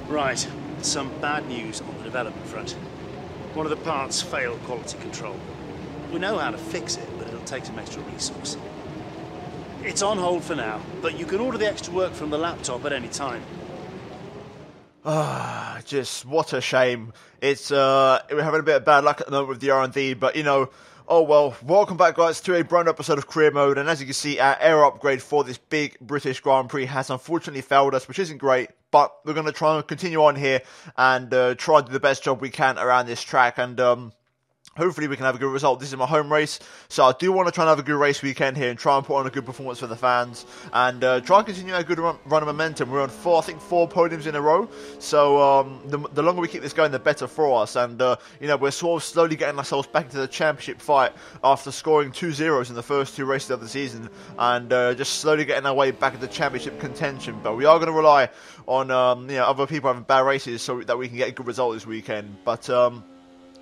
Right, some bad news on the development front. One of the parts failed quality control. We know how to fix it, but it'll take some extra resource. It's on hold for now, but you can order the extra work from the laptop at any time. Just what a shame. It's we're having a bit of bad luck at the moment with the R&D, but you know, oh well. Welcome back, guys, to a brand new episode of Career Mode, and as you can see, our air upgrade for this big British Grand Prix has unfortunately failed us, which isn't great, but we're going to try and continue on here and try and do the best job we can around this track, and hopefully we can have a good result. This is my home race, so I do want to try and have a good race weekend here and try and put on a good performance for the fans and try and continue a good run of momentum. We're on four podiums in a row, so the longer we keep this going, the better for us. And you know, we're sort of slowly getting ourselves back into the championship fight after scoring 2 zeros in the first 2 races of the season, and just slowly getting our way back into championship contention. But we are going to rely on you know, other people having bad races so that we can get a good result this weekend. But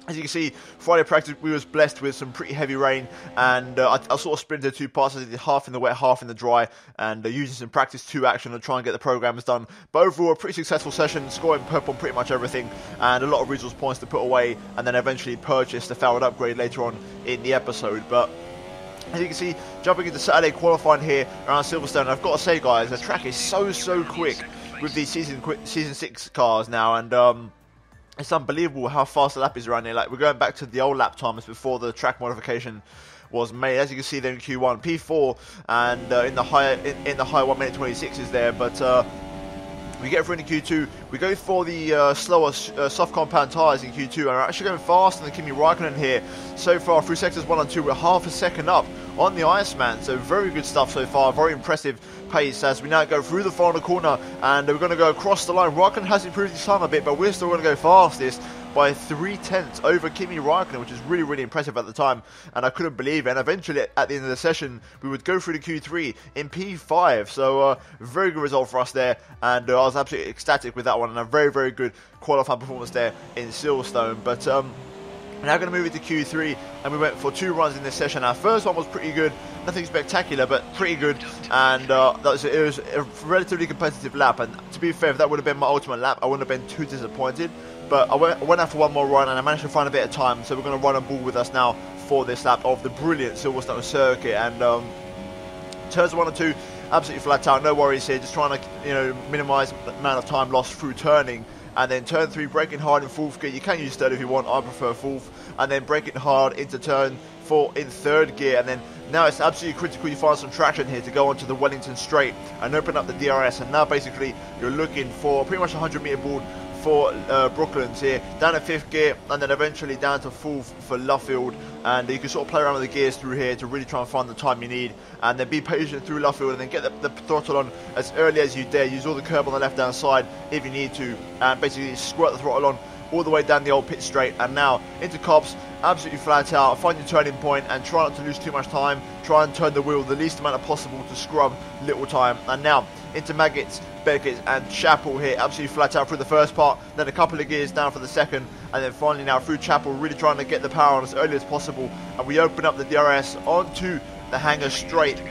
as you can see, Friday practice we was blessed with some pretty heavy rain, and I sort of sprinted 2 parts. I did half in the wet, half in the dry, and using some practice 2 action to try and get the programs done. But overall, a pretty successful session, scoring purple on pretty much everything, and a lot of resource points to put away, and then eventually purchase the failed upgrade later on in the episode. But as you can see, jumping into Saturday qualifying here around Silverstone, I've got to say, guys, the track is so quick with these season 6 cars now, and it's unbelievable how fast the lap is around here. Like, we're going back to the old lap times before the track modification was made. As you can see there in Q1, P4, and in the high 1 minute 26 is there. But we get through into Q2. We go for the slower soft compound tyres in Q2, and we're actually going faster than Kimi Raikkonen here. So far through sectors 1 and 2, we're half a second up on the Iceman. So very good stuff so far. Very impressive pace as we now go through the final corner, and we're going to go across the line. Raikkonen has improved his time a bit, but we're still going to go fastest by 3/10 over Kimi Raikkonen, which is really impressive at the time, and I couldn't believe it. And eventually at the end of the session we would go through to Q3 in P5, so very good result for us there, and I was absolutely ecstatic with that one, and a very good qualifying performance there in Silverstone. But we're now going to move into Q3, and we went for 2 runs in this session. Our first one was pretty good, nothing spectacular, but pretty good, and it was a relatively competitive lap. And to be fair, if that would have been my ultimate lap, I wouldn't have been too disappointed. But I went out for one more run, and I managed to find a bit of time, so we're going to run a ball with us now for this lap of the brilliant Silverstone circuit. And turns 1 and 2, absolutely flat out, no worries here, just trying to, you know, minimise the amount of time lost through turning. And then turn 3, braking hard in 4th gear. You can use 3rd if you want, I prefer 4th. And then braking hard into turn 4 in 3rd gear. And then now it's absolutely critical you find some traction here to go onto the Wellington straight and open up the DRS. And now basically you're looking for pretty much a 100-metre board for Brooklands here, down in 5th gear, and then eventually down to 4th for Luffield. And you can sort of play around with the gears through here to really try and find the time you need, and then be patient through Luffield, and then get the throttle on as early as you dare. Use all the curb on the left hand side if you need to, and basically squirt the throttle on all the way down the old pit straight. And now into Cops, absolutely flat out, find your turning point and try not to lose too much time. Try and turn the wheel the least amount of possible to scrub little time. And now into Maggots, Beckett and Chapel here, absolutely flat out through the first part, then a couple of gears down for the second, and then finally now through Chapel, really trying to get the power on as early as possible. And we open up the DRS onto the hangar straight.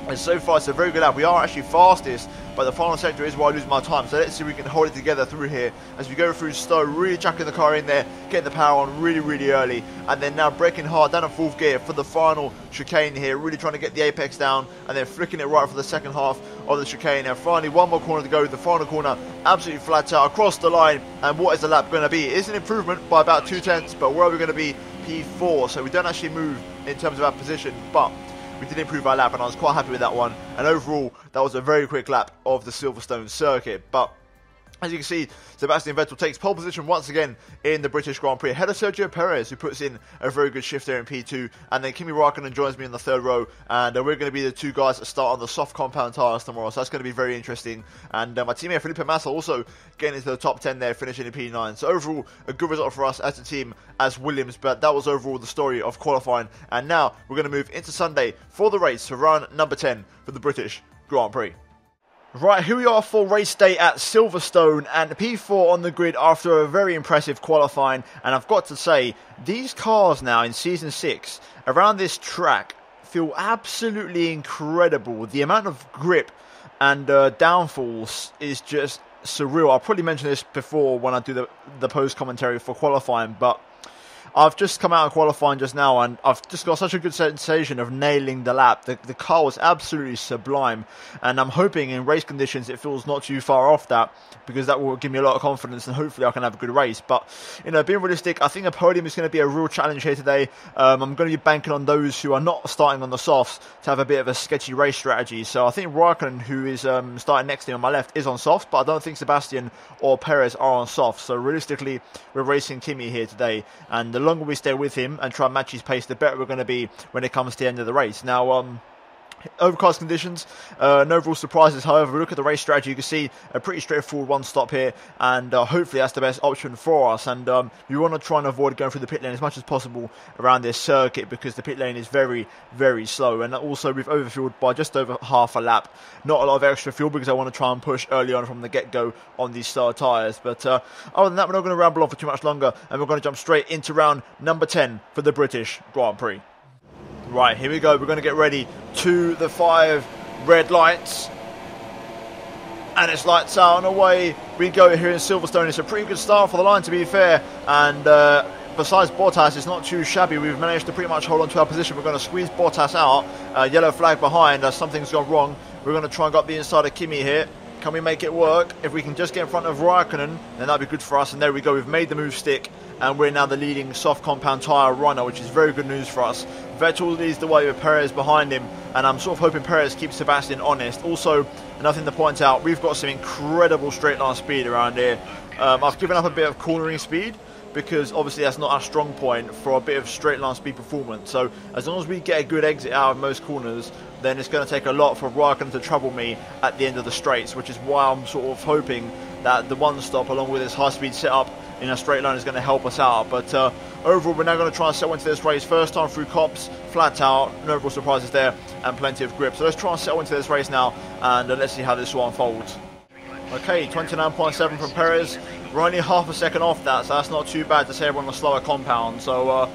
And so far it's a very good lap. We are actually fastest, but the final sector is where I lose my time. So let's see if we can hold it together through here as we go through Stowe, really chucking the car in there, getting the power on really early, and then now braking hard down in 4th gear for the final chicane here, really trying to get the apex down, and then flicking it right for the second half of the chicane. And finally one more corner to go, the final corner, absolutely flat out across the line. And what is the lap going to be? It is an improvement by about 2/10, but where are we going to be? P4, so we don't actually move in terms of our position, but we did improve our lap, and I was quite happy with that one. And overall, that was a very quick lap of the Silverstone circuit. But as you can see, Sebastian Vettel takes pole position once again in the British Grand Prix, ahead of Sergio Perez, who puts in a very good shift there in P2. And then Kimi Raikkonen joins me in the 3rd row, and we're going to be the 2 guys that start on the soft compound tyres tomorrow, so that's going to be very interesting. And my teammate Felipe Massa also getting into the top 10 there, finishing in P9. So overall, a good result for us as a team, as Williams. But that was overall the story of qualifying. And now we're going to move into Sunday for the race for round number 10 for the British Grand Prix. Right, here we are for race day at Silverstone, and P4 on the grid after a very impressive qualifying. And I've got to say, these cars now in Season 6 around this track feel absolutely incredible. The amount of grip and downforce is just surreal. I'll probably mention this before when I do the post commentary for qualifying, but I've just come out of qualifying just now, and I've just got such a good sensation of nailing the lap. The car was absolutely sublime, and I'm hoping in race conditions it feels not too far off that, because that will give me a lot of confidence, and hopefully I can have a good race. But, you know, being realistic, I think a podium is going to be a real challenge here today. I'm going to be banking on those who are not starting on the softs to have a bit of a sketchy race strategy. So I think Raikkonen, who is starting next to me on my left, is on softs, but I don't think Sebastian or Perez are on softs. So realistically, we're racing Kimi here today, and the longer we stay with him and try and match his pace, the better we're going to be when it comes to the end of the race. Now, overcast conditions, no real surprises. However, we look at the race strategy, you can see a pretty straightforward one stop here, and hopefully that's the best option for us. And we want to try and avoid going through the pit lane as much as possible around this circuit, because the pit lane is very, very slow. And also we've overfueled by just over half a lap. Not a lot of extra fuel, because I want to try and push early on from the get-go on these slower tyres. But other than that, we're not going to ramble on for too much longer, and we're going to jump straight into round number 10 for the British Grand Prix. Right, here we go. We're going to get ready to the 5 red lights. And it's lights out and away we go here in Silverstone. It's a pretty good start for the line, to be fair. And besides Bottas, it's not too shabby. We've managed to pretty much hold on to our position. We're going to squeeze Bottas out. Yellow flag behind as something's gone wrong. We're going to try and go up the inside of Kimi here. Can we make it work? If we can just get in front of Raikkonen, then that'd be good for us. And there we go. We've made the move stick, and we're now the leading soft compound tyre runner, which is very good news for us. Vettel leads the way with Perez behind him, and I'm sort of hoping Perez keeps Sebastian honest. Also, another thing to point out, we've got some incredible straight line speed around here. I've given up a bit of cornering speed, because obviously that's not our strong point for a bit of straight line speed performance. So as long as we get a good exit out of most corners, then it's going to take a lot for Raikkonen to trouble me at the end of the straights, which is why I'm sort of hoping that the one stop along with this high speed setup in a straight line is going to help us out. But overall, we're now going to try and settle into this race. First time through cops, flat out, no real surprises there, and plenty of grip. So let's try and settle into this race now, and let's see how this all unfolds. Okay, 29.7 from Perez. We're only half a second off that, so that's not too bad to say we're on a slower compound. So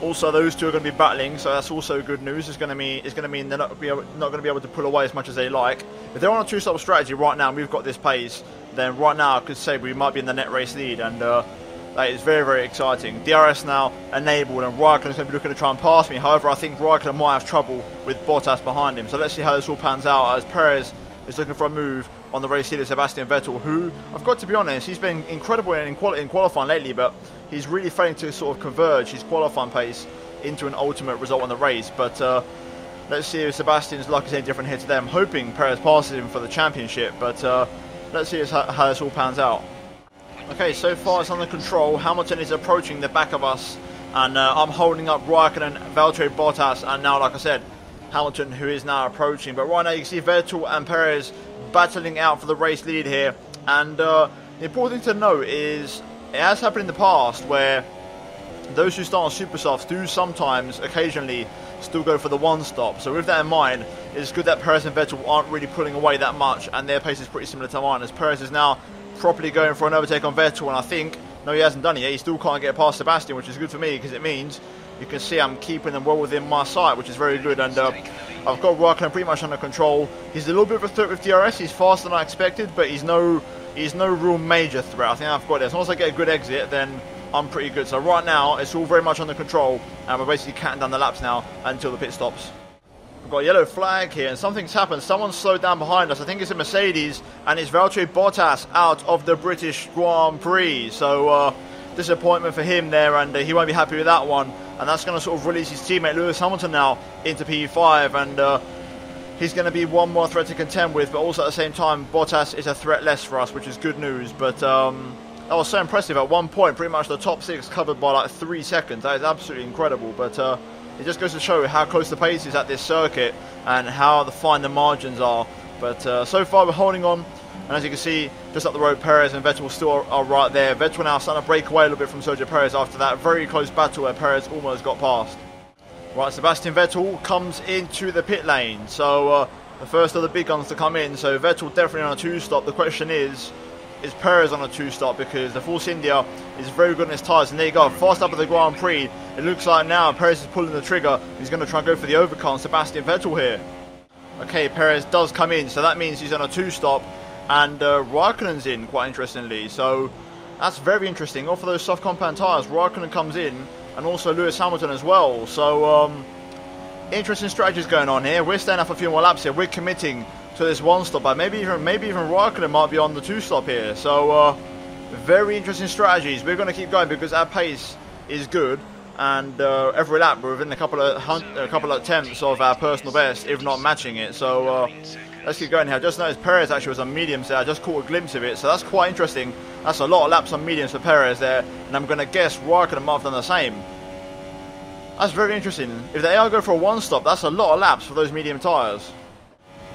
also those two are going to be battling, so that's also good news. It's going to mean they're not going to be able to pull away as much as they like. If they're on a two-stop strategy right now and we've got this pace, then right now I could say we might be in the net race lead, and that is very, very exciting. DRS now enabled, and Raikkonen's going to be looking to try and pass me. However, I think Raikkonen might have trouble with Bottas behind him. So let's see how this all pans out, as Perez is looking for a move on the race leader Sebastian Vettel, who, I've got to be honest, he's been incredible in qualifying lately, but he's really failing to sort of converge his qualifying pace into an ultimate result on the race. But let's see if Sebastian's luck is any different here today. I'm hoping Perez passes him for the championship, but let's see how this all pans out. Okay, so far it's under control. Hamilton is approaching the back of us, and I'm holding up Raikkonen, Valtteri Bottas, and now, like I said, Hamilton, who is now approaching. But right now you can see Vettel and Perez battling out for the race lead here. And the important thing to note is it has happened in the past where those who start on super softs do sometimes, occasionally, still go for the one stop. So with that in mind, it's good that Perez and Vettel aren't really pulling away that much, and their pace is pretty similar to mine, as Perez is now properly going for an overtake on Vettel, and I think, no, he hasn't done it yet. He still can't get past Sebastian, which is good for me, because it means you can see I'm keeping them well within my sight, which is very good. And I've got Raikkonen pretty much under control. He's a little bit of a threat with DRS. He's faster than I expected, but he's no real major threat. I think I've got it. As long as I get a good exit, then I'm pretty good. So right now, it's all very much under control, and we're basically counting down the laps now until the pit stops. We've got a yellow flag here, and something's happened. Someone's slowed down behind us. I think it's a Mercedes, and it's Valtteri Bottas out of the British Grand Prix. So disappointment for him there, and he won't be happy with that one. And that's going to sort of release his teammate Lewis Hamilton now into P5, and he's going to be one more threat to contend with. But also at the same time, Bottas is a threat less for us, which is good news. But that was so impressive. At one point, pretty much the top 6 covered by like 3 seconds. That is absolutely incredible. But it just goes to show how close the pace is at this circuit and how fine the margins are. But so far we're holding on. And as you can see, just up the road, Perez and Vettel still are right there. Vettel now starting to break away a little bit from Sergio Perez after that very close battle where Perez almost got past. Right, Sebastian Vettel comes into the pit lane. So the first of the big guns to come in. So Vettel definitely on a 2-stop. The question is Perez on a 2-stop? Because the Force India is very good on his tyres. And there you go, fast up at the Grand Prix. It looks like now Perez is pulling the trigger. He's going to try and go for the overcut on Sebastian Vettel here. Okay, Perez does come in, so that means he's on a 2-stop. and Raikkonen's in, quite interestingly. So that's very interesting. Off of those soft compound tyres, Raikkonen comes in, and also Lewis Hamilton as well. So interesting strategies going on here. We're staying up for a few more laps here. We're committing to this one stop, but maybe even Raikkonen might be on the 2 stop here. So very interesting strategies. We're going to keep going because our pace is good, and every lap we're within a couple of tenths of our personal best, if not matching it. So let's keep going here. I just noticed Perez actually was on mediums there. I just caught a glimpse of it, so that's quite interesting. That's a lot of laps on mediums for Perez there, and I'm going to guess Raikkonen might have done the same. That's very interesting. If they are going for a 1 stop, that's a lot of laps for those medium tyres.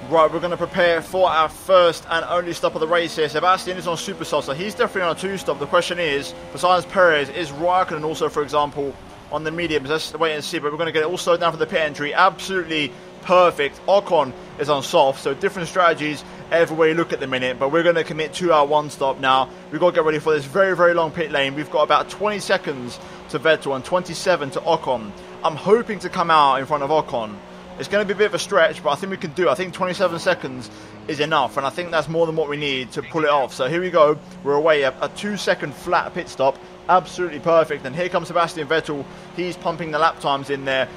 Right, we're going to prepare for our first and only stop of the race here. Sebastian is on super soft, so he's definitely on a 2 stop. The question is, besides Perez, is Raikkonen also, for example, on the mediums? Let's wait and see, but we're going to get it all slowed down for the pit entry. Absolutely perfect. Ocon is on soft, so different strategies everywhere you look at the minute, but we're going to commit to our 1 stop now. We've got to get ready for this very, very long pit lane. We've got about 20 seconds to Vettel and 27 to Ocon. I'm hoping to come out in front of Ocon. It's going to be a bit of a stretch, but I think we can do it. I think 27 seconds is enough, and I think that's more than what we need to pull it off. So here we go. We're away, a 2-second flat pit stop. Absolutely perfect. And here comes Sebastian Vettel. He's pumping the lap times in there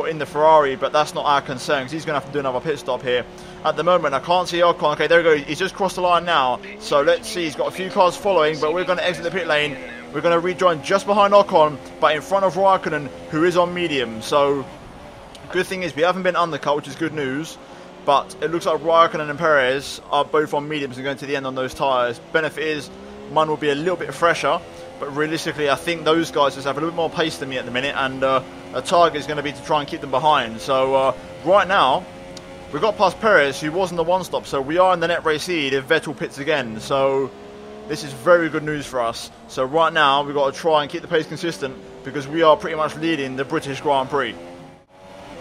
in the Ferrari, but that's not our concern, because he's going to have to do another pit stop here. At the moment, I can't see Ocon. Okay, there we go. He's just crossed the line now. So let's see. He's got a few cars following, but we're going to exit the pit lane. We're going to rejoin just behind Ocon, but in front of Raikkonen, who is on medium. So good thing is we haven't been undercut, which is good news. But it looks like Raikkonen and Perez are both on mediums and going to the end on those tyres. Benefit is mine will be a little bit fresher, but realistically I think those guys just have a little bit more pace than me at the minute, and a target is going to be to try and keep them behind. So right now we got past Perez, who was in the 1 stop, so we are in the net race lead if Vettel pits again. So this is very good news for us. So right now we've got to try and keep the pace consistent, because we are pretty much leading the British Grand Prix.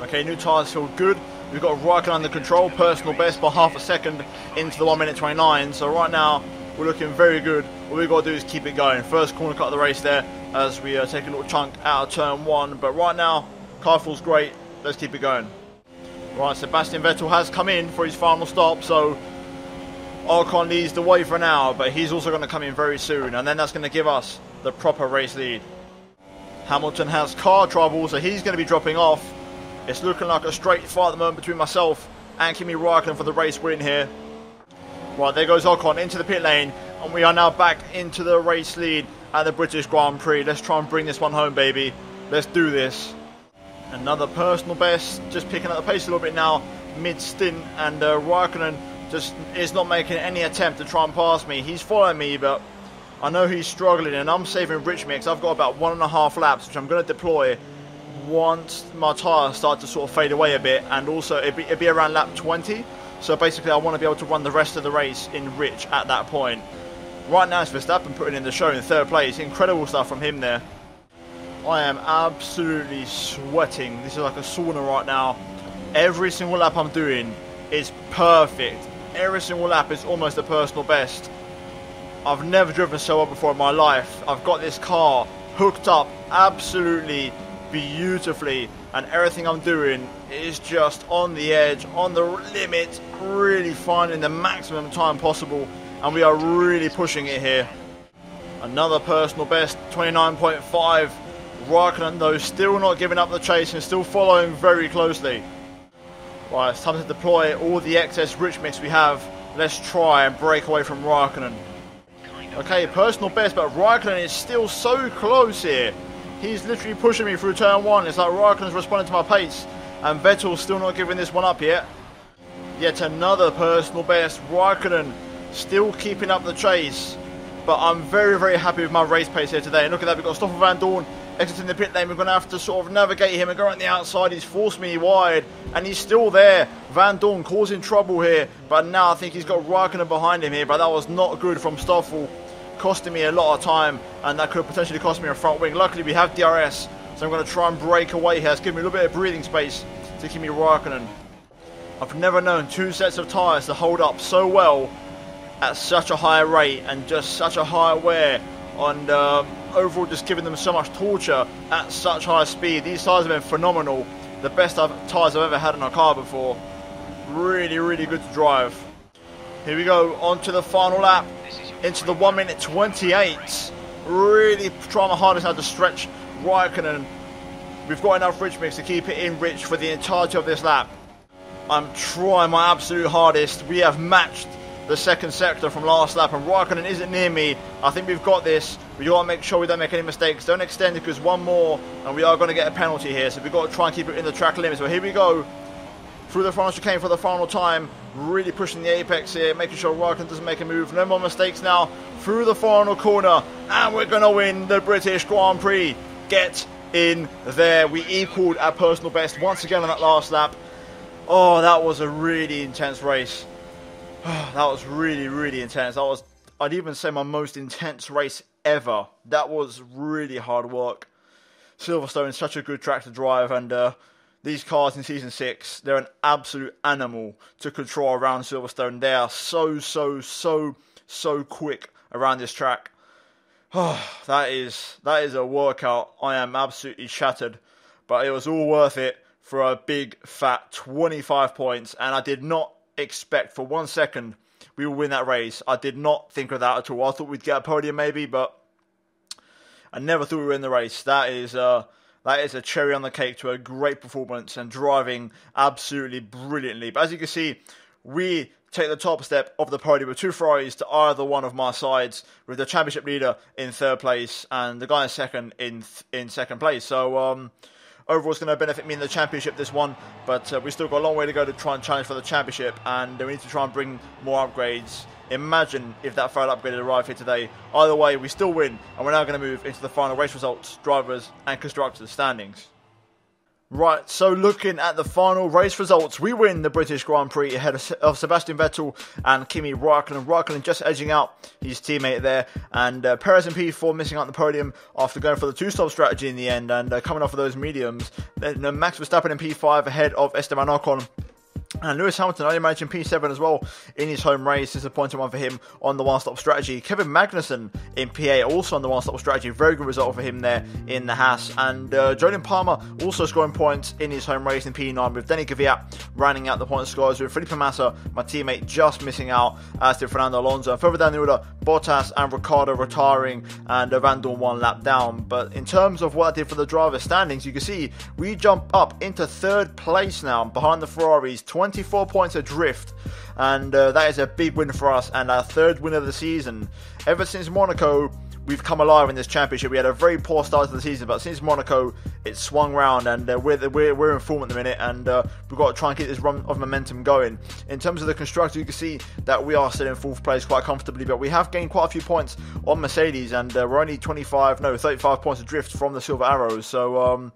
Okay, new tyres feel good. We've got Raikkonen under control, personal best by half a second into the 1:29. So right now we're looking very good. All we've got to do is keep it going. First corner cut of the race there as we take a little chunk out of turn 1. But right now, car feels great. Let's keep it going. Right, Sebastian Vettel has come in for his final stop. So Ocon leads the way for now, but he's also going to come in very soon. And then that's going to give us the proper race lead. Hamilton has car trouble, so he's going to be dropping off. It's looking like a straight fight at the moment between myself and Kimi Raikkonen for the race win here. Right, there goes Ocon into the pit lane, and we are now back into the race lead at the British Grand Prix. Let's try and bring this one home, baby. Let's do this. Another personal best, just picking up the pace a little bit now, mid-stint, and Raikkonen just is not making any attempt to try and pass me. He's following me, but I know he's struggling, and I'm saving rich mix. I've got about 1.5 laps, which I'm going to deploy once my tyres start to sort of fade away a bit, and also it'd be around lap 20. So basically I want to be able to run the rest of the race in rich at that point. Right now it's Verstappen putting in the show in 3rd place. Incredible stuff from him there. I am absolutely sweating. This is like a sauna right now. Every single lap I'm doing is perfect. Every single lap is almost a personal best. I've never driven so well before in my life. I've got this car hooked up absolutely beautifully, and everything I'm doing is just on the edge, on the limit, really finding the maximum time possible, and we are really pushing it here. Another personal best, 29.5. Raikkonen though still not giving up the chase and still following very closely. Right, it's time to deploy all the excess rich mix we have. Let's try and break away from Raikkonen. Okay, personal best, but Raikkonen is still so close here. He's literally pushing me through turn 1. It's like Raikkonen's responding to my pace, and Vettel's still not giving this one up yet. Yet another personal best. Raikkonen still keeping up the chase, but I'm very, very happy with my race pace here today. And look at that, we've got Stoffel Van Dorn exiting the pit lane. We're going to have to sort of navigate him and go around the outside. He's forced me wide, and he's still there. Van Dorn causing trouble here, but now I think he's got Raikkonen behind him here, but that was not good from Stoffel, costing me a lot of time, and that could potentially cost me a front wing. Luckily we have DRS, so I'm going to try and break away here. It's giving me a little bit of breathing space to keep me Raikkonen. I've never known 2 sets of tyres to hold up so well at such a high rate and just such a high wear, and overall just giving them so much torture at such high speed. These tyres have been phenomenal. The best tyres I've ever had in a car before. Really, really good to drive. Here we go, on to the final lap, into the 1 minute 28. Really trying my hardest now to stretch Raikkonen. We've got enough rich mix to keep it in rich for the entirety of this lap. I'm trying my absolute hardest. We have matched the second sector from last lap, and Raikkonen isn't near me. I think we've got this. We got to make sure we don't make any mistakes. Don't extend it, because one more and we are going to get a penalty here. So we've got to try and keep it in the track limits. So here we go. Through the final chicane for the final time. Really pushing the apex here, making sure Raikkonen doesn't make a move. No more mistakes now. Through the final corner. And we're going to win the British Grand Prix. Get in there. We equaled our personal best once again on that last lap. Oh, that was a really intense race. That was really, really intense. That was, I'd even say, my most intense race ever. That was really hard work. Silverstone is such a good track to drive, and these cars in Season 6, they're an absolute animal to control around Silverstone. They are so quick around this track. Oh, that is a workout. I am absolutely shattered, but it was all worth it for a big fat 25 points, and I did not expect for 1 second we will win that race. I did not think of that at all. I thought we'd get a podium maybe, but I never thought we would win the race. That is a cherry on the cake to a great performance and driving absolutely brilliantly. But as you can see, we take the top step of the podium with 2 Ferraris to either one of my sides, with the championship leader in 3rd place and the guy in second in 2nd place. So overall, it's going to benefit me in the championship, this one, but we've still got a long way to go to try and challenge for the championship, and we need to try and bring more upgrades. Imagine if that final upgrade had arrived here today. Either way, we still win, and we're now going to move into the final race results, drivers and constructors standings. Right, so looking at the final race results, we win the British Grand Prix ahead of Sebastian Vettel and Kimi Raikkonen. Raikkonen just edging out his teammate there, and Perez in P4 missing out on the podium after going for the 2-stop strategy in the end and coming off of those mediums. Then Max Verstappen in P5 ahead of Esteban Ocon. And Lewis Hamilton only managed in P7 as well in his home race. Disappointing one for him on the one-stop strategy. Kevin Magnussen in P8 also on the one-stop strategy. Very good result for him there in the Haas. And Jolyon Palmer also scoring points in his home race in P9, with Denny Kvyat rounding out the point scores, with Felipe Massa, my teammate, just missing out, as did Fernando Alonso. And further down the order, Bottas and Ricciardo retiring, and Van Dorn 1 lap down. But in terms of what I did for the driver standings, you can see we jump up into 3rd place now behind the Ferraris, 24 points adrift, and that is a big win for us, and our 3rd win of the season. Ever since Monaco, we've come alive in this championship. We had a very poor start to the season, but since Monaco, it swung round, and we're in form at the minute, and we've got to try and keep this run of momentum going. In terms of the constructors, you can see that we are still in 4th place quite comfortably, but we have gained quite a few points on Mercedes, and we're only 35 points adrift from the Silver Arrows, so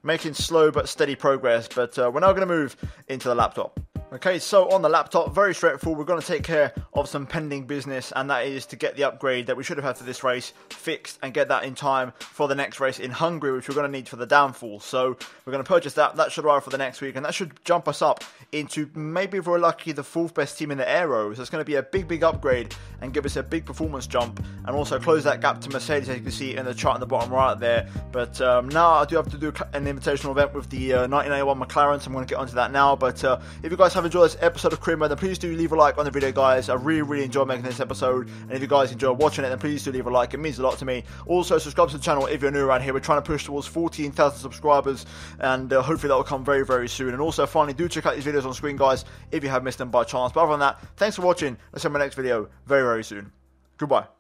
making slow but steady progress. But we're now going to move into the laptop. Okay, so on the laptop, very straightforward. We're going to take care of some pending business, and that is to get the upgrade that we should have had for this race fixed and get that in time for the next race in Hungary, which we're going to need for the downfall. So we're going to purchase that. That should arrive for the next week, and that should jump us up into, maybe if we're lucky, the 4th best team in the Aero. So it's going to be a big upgrade and give us a big performance jump, and also close that gap to Mercedes, as you can see in the chart in the bottom right there. But now I do have to do an invitational event with the 1981 McLaren, so I'm going to get onto that now. But if you guys have enjoyed this episode of Career Mode, then please do leave a like on the video, guys. I really enjoy making this episode, and if you guys enjoy watching it, then please do leave a like. It means a lot to me. Also, subscribe to the channel if you're new around here. We're trying to push towards 14,000 subscribers, and hopefully that will come very soon. And also, finally, do check out these videos on screen, guys, if you have missed them by chance. But other than that, thanks for watching. Let's see you in my next video very soon. Goodbye.